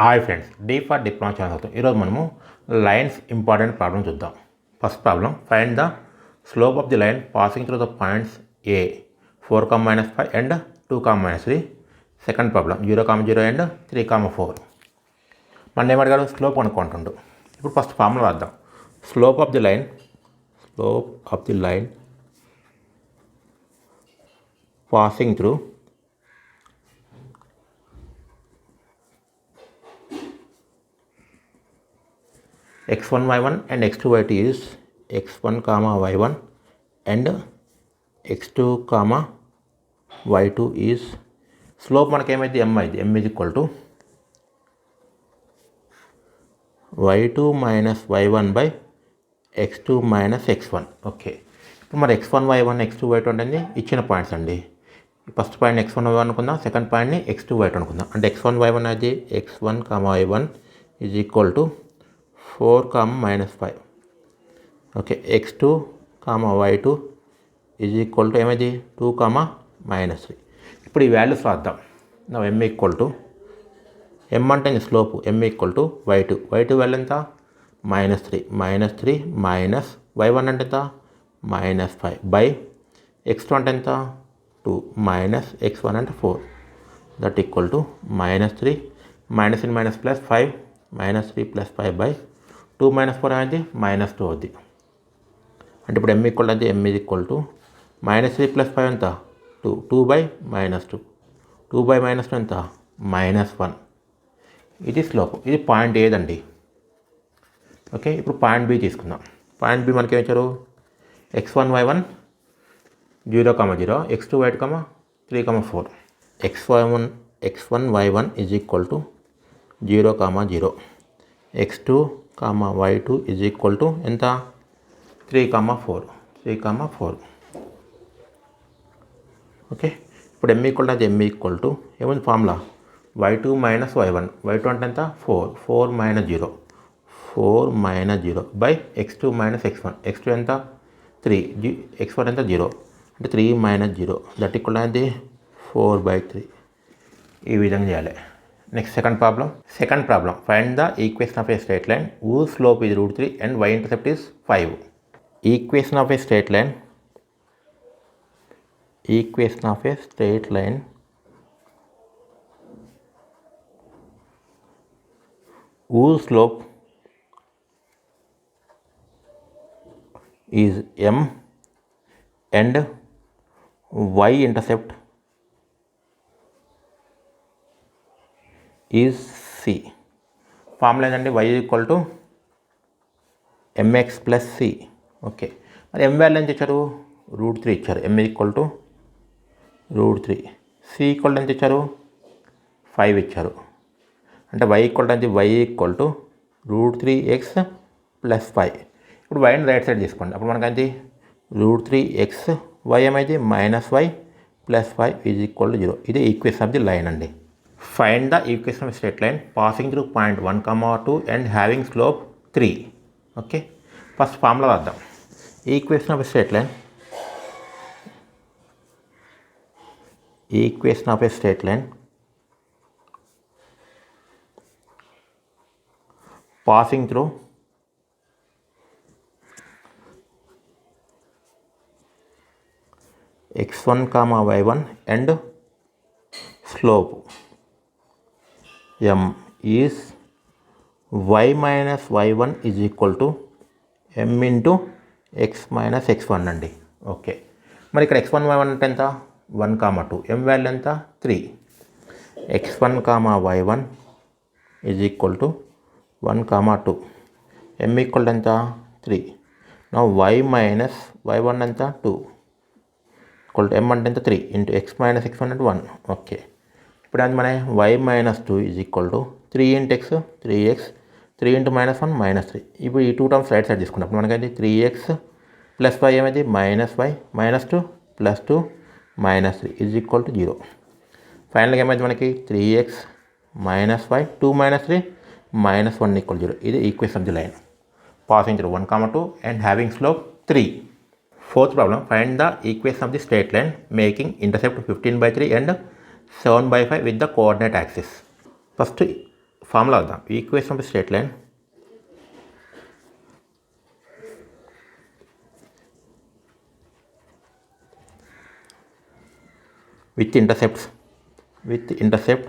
Hi friends, D for diploma channel అవుతాం. ఈరోజు మనము లైన్స్ ఇంపార్టెంట్ ప్రాబ్లం చూద్దాం. First problem, find the slope of the line passing through the points A 4, -5 and 2, -3. Second problem 0, 0 and 3, 4. మన ఏమడిగాడు? Slope కనుక్కుంటుండు. ఇప్పుడు first formula రాద్దాం. Slope of the line passing through x1 y1 and x2 y2 is x1 y1 and x2 y2 is slope మనకి ఏమైంది? m అయింది. m is equal to y2 minus y1 by x2 minus x1. Okay, ఇప్పుడు మరి x1 y1 x2 y2 అంటే ఇచ్చిన points అండి. First point x1 y1 అనుకుందాం, second పాయింట్ని x2 y2 అనుకుందాం. అంటే x1 y1 అది x1 y1 is equal to 4, -5. Okay, x2 y2 is equal to ఏమైంది? 2, -3. ఇప్పుడు ఈ వాల్యూస్ రాద్దాం. నా m ఈక్వల్ టు m అంటే slope, m equal to y2 value ఎంత? -3 మైనస్ y1 అంటే ఎంత? -5 బై x2 అంటే ఎంత? 2 మైనస్ x1 అంటే 4. That equal to -3 minus in minus plus 5 -3 + 5 by 2 - 4 అనేది -2 అవుద్ది. అంటే ఇప్పుడు m ఈక్వల్ అంటే m ఈజ్ ఈక్వల్ టు -3 + 5 ఎంత? 2 బై -2. 2 బై -2 ఎంత? -1. ఇది స్లోప్. ఇది పాయింట్ ఏదండి. ఓకే, ఇప్పుడు పాయింట్ బి తీసుకుందాం. పాయింట్ బి మనకి ఏమిచ్చారు? x1 y1 0, 0, x2 y2 3, 4. x1 y1 is equal to 0, 0, x2 y2 is equal to ఎంత? 3, 4. ఓకే, ఇప్పుడు m ఈక్వల్ అంటే m ఈక్వల్ టు ఏముంది formula? y2 minus y1. y2 అంటే ఎంత? 4 -0 by x2 minus x1. x2 ఎంత? 3. x1 ఎంత? 0. అంటే 3 - 0 that equal అనేది 4/3. ఈ విధంగా చేయాలి. Next second problem, find the equation of a straight line whose slope is √3 and y intercept is 5. Equation of a straight line whose slope is m and y intercept is c. Formula ఏంటంటే y equal to mx + c. Okay, మరి m value ఎంత ఇచ్చారు? √3 ఇచ్చారు. m equal to √3. c equal ఎంత ఇచ్చారు? 5 ఇచ్చారు. అంటే y equal అంటే y ఈక్వల్ టు √3x + 5. ఇప్పుడు yని రైట్ సైడ్ తీసుకోండి. అప్పుడు మనకి అది √3x y ఏమైంది? -y + 5 is equal to 0. ఇది ఈక్వేషన్ ఆఫ్ ది లైన్ అండి. Find the equation of straight line passing through point 1, 2 and having slope 3. Okay, first formula రాద్దాం. Equation of straight line passing through x1, y1 and slope m is y minus y1 is equal to m into x minus x1 అండి. Okay, మరి ఇక్కడ x1 y1 అంటే ఎంత? 1, 2. m value ఎంత? 3. x1, y1 is equal to 1, 2. m equal ఎంత? 3. నా y minus y1 ఎంత? 2 equal to m అంటే ఎంత? 3 ఇంటూ x మైనస్ x1 అంటే 1. ఓకే, ఇప్పుడు అది మన y minus 2 is equal to 3 into x 3x 3 into -1 -3. ఇప్పుడు ఈ 2 టర్మ్స్ రైట్ సైడ్ తీసుకున్నప్పుడు మనకైతే 3x + y ఏమైంది? -y -2 + 2 -3 is equal to 0. ఫైనల్గా ఏమైంది మనకి? 3x -y 2 -3 -1 = 0. ఇది equation of the line passing through 1, 2 and having slope 3. Fourth problem, find the equation of the straight line making intercept 15/3 and 7/5 with the coordinate axis. First formula వద్దాం. Equation of straight line with intercept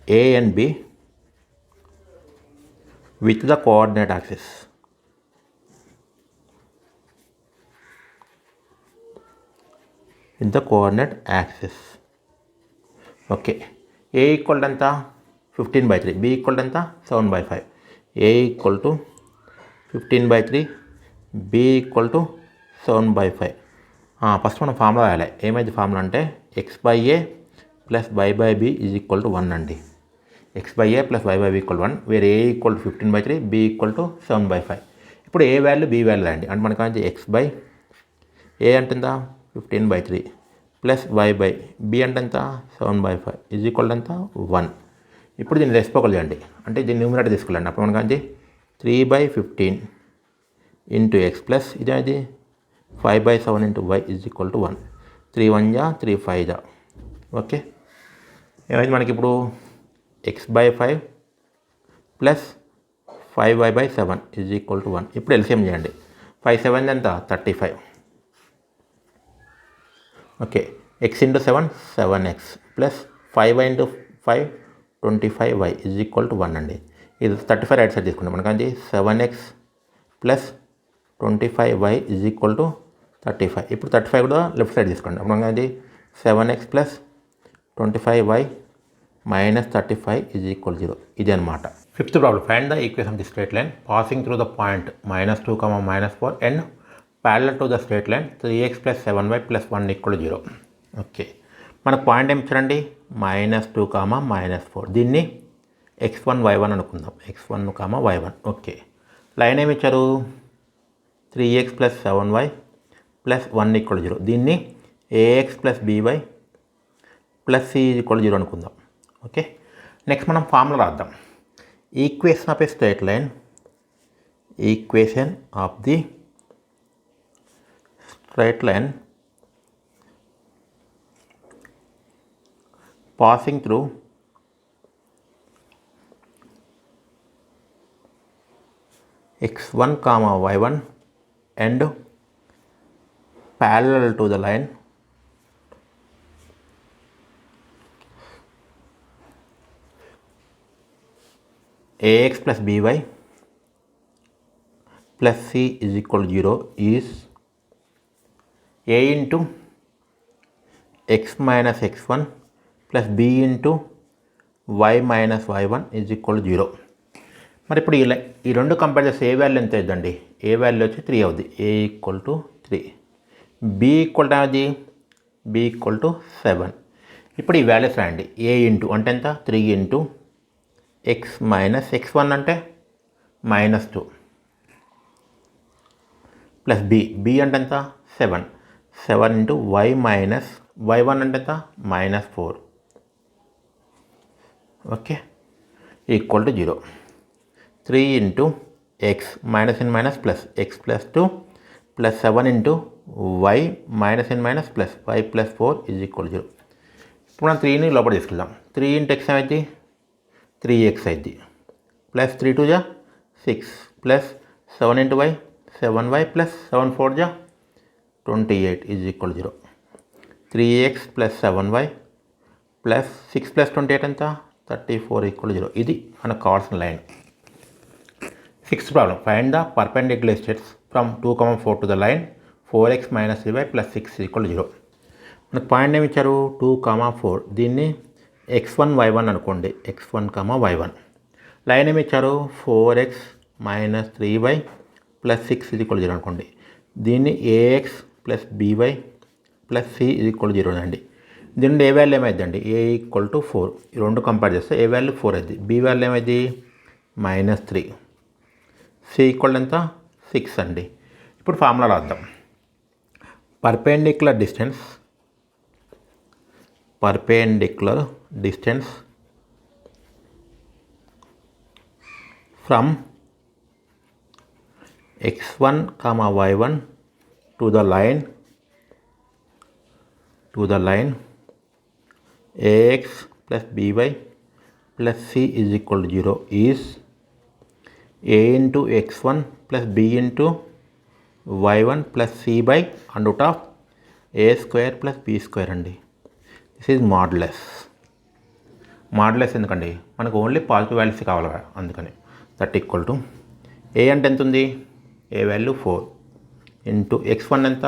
A and B with the coordinate axis. Okay. A equal ఎంత 15/3, B equal ఎంత 7/5. A equal to 15/3, B equal to 7/5. First మనం formula రాయాలి. ఏమైంది formula అంటే x/a plus y/b is equal to 1 అండి. x/a plus y/b equal 1, వేరే a equal to 15/3, b equal to 7/5. ఇప్పుడు a value b value రాయండి. అంటే మనకి x/a అంటే ఎంత 15/3 ప్లస్ y/b అంటే ఎంత 7/5 ఈజ్ ఈక్వల్ ఎంత 1. ఇప్పుడు దీన్ని రెసిప్రోకల్ చేయండి. అంటే దీన్ని న్యూమరేటర్ తీసుకెళ్ళండి. అప్పుడు మనకి 3/15 ఇంటూ ఎక్స్ ప్లస్ ఇదేది 5/7 into y is equal to 1. 3 1 జా 3 5 జా. ఓకే. ఏమైంది మనకి ఇప్పుడు x/5 plus 5y/7 is equal to 1. ఇప్పుడు ఎల్సిఎం చేయండి. 5 7 ఎంత 35. Okay. x into 7 7x plus 5y into 5 25y is equal to 1 అండి. ఇది 35 రైట్ సైడ్ తీసుకుంటాం. మనకి 7x plus 25y is equal to 35. ఇప్పుడు 35 కూడా లెఫ్ట్ సైడ్ తీసుకోండి. అప్పుడు మనకి 7x plus 25y minus 35 is equal 0. ఇది అనమాట. Fifth problem. Find the equation of the straight line passing through the point -2, -4 and parallel to the straight line 3x plus 7y plus 1 equal 0. Okay. మనకు point ఏమి ఇచ్చారండి -2, -4. దీన్ని x1 y1 అనుకుందాం. x1, y1. Okay. Line ఏమి ఇచ్చారు 3x plus 7y plus 1 equal 0. దీన్ని ax plus by plus c equal 0 అనుకుందాం. Okay. Next మనం ఫార్ములా రాద్దాం. Equation of A straight line, equation of the straight line passing through x1, y1 and parallel to the line ax plus by plus c is equal to 0 is a into x minus x1 plus b into y minus y1 is equal 0. మరి ఇప్పుడు ఈ రెండు compare చేస్తే ఏ value ఎంత అవుతుందండి? ఏ value వచ్చి 3 అవుద్ది. a equal to 3, b equal to అది b ఈక్వల్ టు 7. ఇప్పుడు ఈ వాల్యూస్ రాయండి. a ఇంటూ అంటే ఎంత 3 ఇంటూ x మైనస్ x1 అంటే -2 ప్లస్ b అంటే ఎంత 7 ఇంటూ y మైనస్ y1 అంటే ఎంత -4. Okay. Equal to 0. 3 into x minus in minus plus x plus 2 plus 7 into y minus in minus plus y plus 4 is equal 0. ఇప్పుడు మనం 3ని లోపల తీసుకెళ్దాం. 3 into X ఏమైంది 3x అయింది ప్లస్ 3 2 జా 6 plus 7 into why 7y plus 7 4 జా 28 is equal 0. 3x plus 7y plus 6 plus 28 ఎంత 34 equal 0. ఇది మనకు కావాల్సిన line. Sixth problem. Find the perpendicular states from 2, 4 to the line 4x minus 3y plus 6 equal 0. మనకు point ఏమి ఇచ్చారు 2, 4. దీన్ని x1 y1 అనుకోండి. x1, y1. లైన్ ఏమి ఇచ్చారు 4x minus 3y plus 6 equal 0 అనుకోండి. దీన్ని ax plus by plus c equal 0 అండి. దీని ఏ వాల్యూ ఏమైందండి a ఈక్వల్ టు 4. ఈ రెండు కంపేర్ చేస్తే ఏ వాల్యూ 4 అయింది. b వాల్యూ ఏమైంది -3. c ఈక్వల్ ఎంత 6 అండి. ఇప్పుడు ఫార్ములా రాద్దాం. Perpendicular distance from x1, y1 to the line ax plus by plus c is equal to 0 is a into x1 plus b into y1 plus c by under root of a square plus b square అండి. This is modulus ఎందుకండి మనకు only positive values కావాలి అందుకని that equal to ఏ అంటే ఎంత ఉంది ఏ value 4 into x1 ఎంత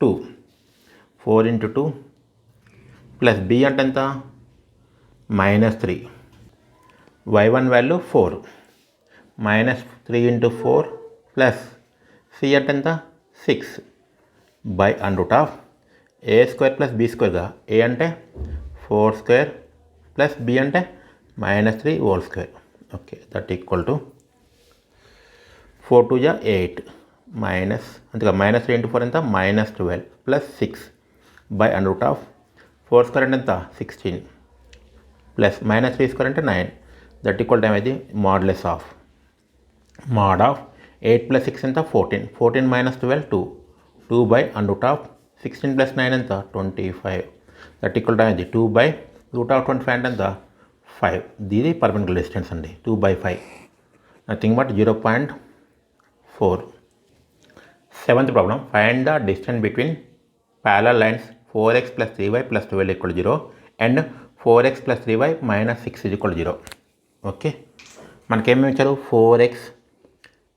2 4 into 2 plus B అంటే ఎంత -3 y1 value 4 -3 into 4 plus C అంటే ఎంత 6 by and root of A square plus B స్క్వేర్గా ఏ అంటే 4 స్క్వేర్ ప్లస్ బి అంటే -3 whole square okay that equal to 4 2 జా 8 మైనస్ అంతేగా -3 ఇంటూ 4 ఎంత -12 plus 6 by and root of 4 square అంటే ఎంత 16 ప్లస్ -3 స్క్వేర్ అంటే 9 దట్ ఈక్వల్ టైం అయితే modulus of mod of 8 plus 6 ఎంత 14 14 -12 2 by and root of 16 plus 9 ఎంత 25 దట్ ఈక్వల్ టైం అయితే 2 బై రూట్ ఆఫ్ 25 అంటే ఎంత 5 దీని పర్పెండిక్యులర్ డిస్టెన్స్ అండి 2 by 5 nothing but 0.4 seventh problem find the distance between parallel lines 4x plus 3y plus 12 equal to 0 and 4x plus 3y minus 6 is equal to 0 okay మనకేమేమి ఇచ్చారు 4x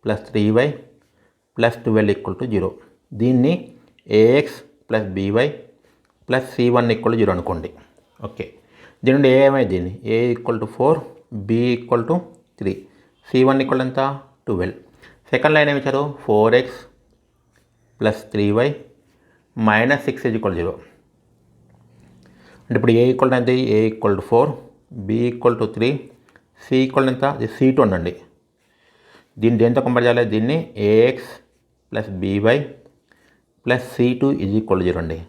plus 3y plus 12 equal to 0 దీన్ని ax plus by plus c1 equal to 0 అనుకోండి okay దీని నుండి ఏ ఏమైంది దీన్ని a equal to 4 b equal to 3 c1 equal ఎంత 12 second line ఏమి ఇచ్చారు 4x plus 3y minus 6 is equal to 0 అంటే ఇప్పుడు ఏ ఈక్వల్ టు ఎంత A equal to 4 B equal to 3 C equal ఎంత c2 అండి దీన్ని దేంతో కంపేర్ చేయాలి దీన్ని A X plus B Y plus c2 is equal to 0 అండి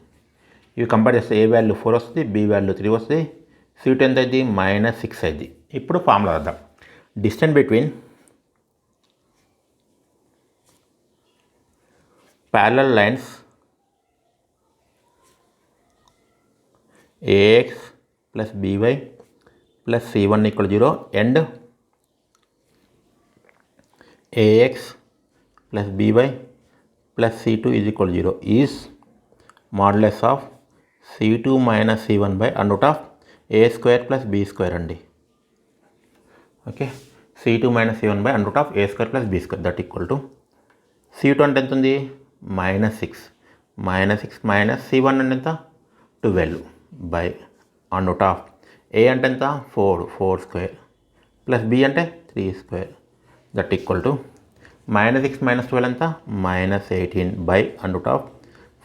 ఇవి కంపేర్ చేస్తే ఏ వాల్యూ 4 వస్తుంది బి వాల్యూ 3 వస్తుంది c2 ఎంత అయింది -6 అయింది ఇప్పుడు ఫార్ములా రాద్దాం distance between parallel lines ax plus by plus c1 equal to 0 and ax plus by plus c2 is equal to 0 is modulus of c2 minus c1 by under root of a square plus b square అండి okay c2 minus c1 by under root of a square plus b square that equal to c2 అంటే ఎంత ఉంది -6 minus c1 అంటే ఎంత 12 by and root of ఏ అంటే ఎంత 4 square plus B అంటే 3 square that equal to -6 -12 ఎంత -18 by and root of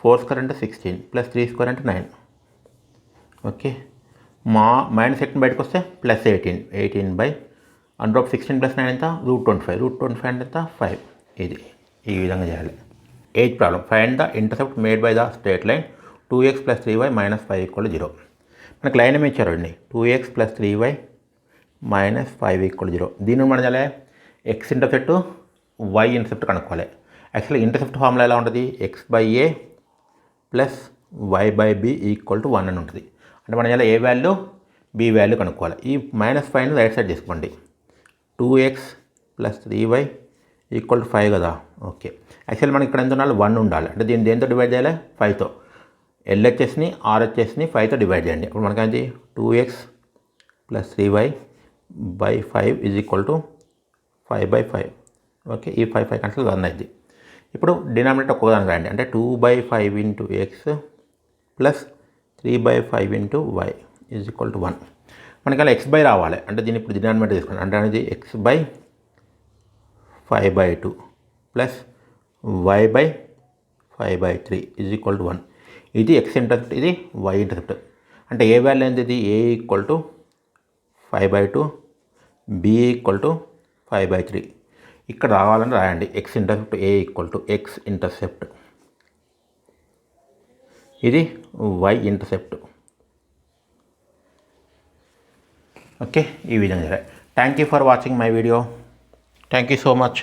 4 square అంటే 16 ప్లస్ 3 స్క్వేర్ అంటే 9 ఓకే -18 బయటకు వస్తే plus 18 by and root of 16 plus 9 ఎంత √25 అంటే ఎంత 5 ఇది ఈ విధంగా చేయాలి 8th problem find the intercept made by the straight line 2x plus 3y minus 5 equal to 0 మనకు లైన్ ఏమి ఇచ్చారండి 2x plus 3y minus 5 equal to 0 దీన్ని మనం చేయాలి x ఇంటర్సెప్ట్ y ఇంటర్సెప్ట్ కనుక్కోవాలి యాక్చువల్లీ ఇంటర్సెప్ట్ ఫార్ములా ఎలా ఉంటుంది x by A plus y by B equal to 1 అని ఉంటుంది అంటే మనం చేయాలి ఏ వాల్యూ బి వాల్యూ కనుక్కోవాలి ఈ -5ని రైట్ సైడ్ చేసుకోండి 2x plus 3y equal to 5 కదా ఓకే యాక్చువల్లీ మనకి ఇక్కడ ఎంత ఉండాలి 1 ఉండాలి అంటే దీన్ని దేంతో డివైడ్ చేయాలి 5తో ఎల్హెచ్ఎస్ని ఆర్హెచ్ఎస్ని 5తో డివైడ్ చేయండి అప్పుడు మనకి అది 2x plus 3y by 5 is equal to 5 by 5 okay ఈ 5 కన్సిల్ 1 అయింది ఇప్పుడు డినామినేటర్ ఒక్కదానికి రాయండి అంటే 2/5 into x plus 3/5 into y is equal to 1 మనకి అలా ఎక్స్ బై రావాలి అంటే దీన్ని ఇప్పుడు డినామినేటర్ తీసుకోండి అంటే అనేది x by 5/2 plus y by 5/3 is equal to 1 ఇది ఎక్స్ ఇంటర్సెప్ట్ ఇది వై ఇంటర్సెప్ట్ అంటే ఏ వాల్యూ అనేది ఇది a equal to 5/2 b equal to 5/3 ఇక్కడ రావాలని రాయండి x intercept a equal to x intercept ఇది వై ఇంటర్సెప్ట్ ఓకే ఈ విధంగా thank you for watching my video thank you so much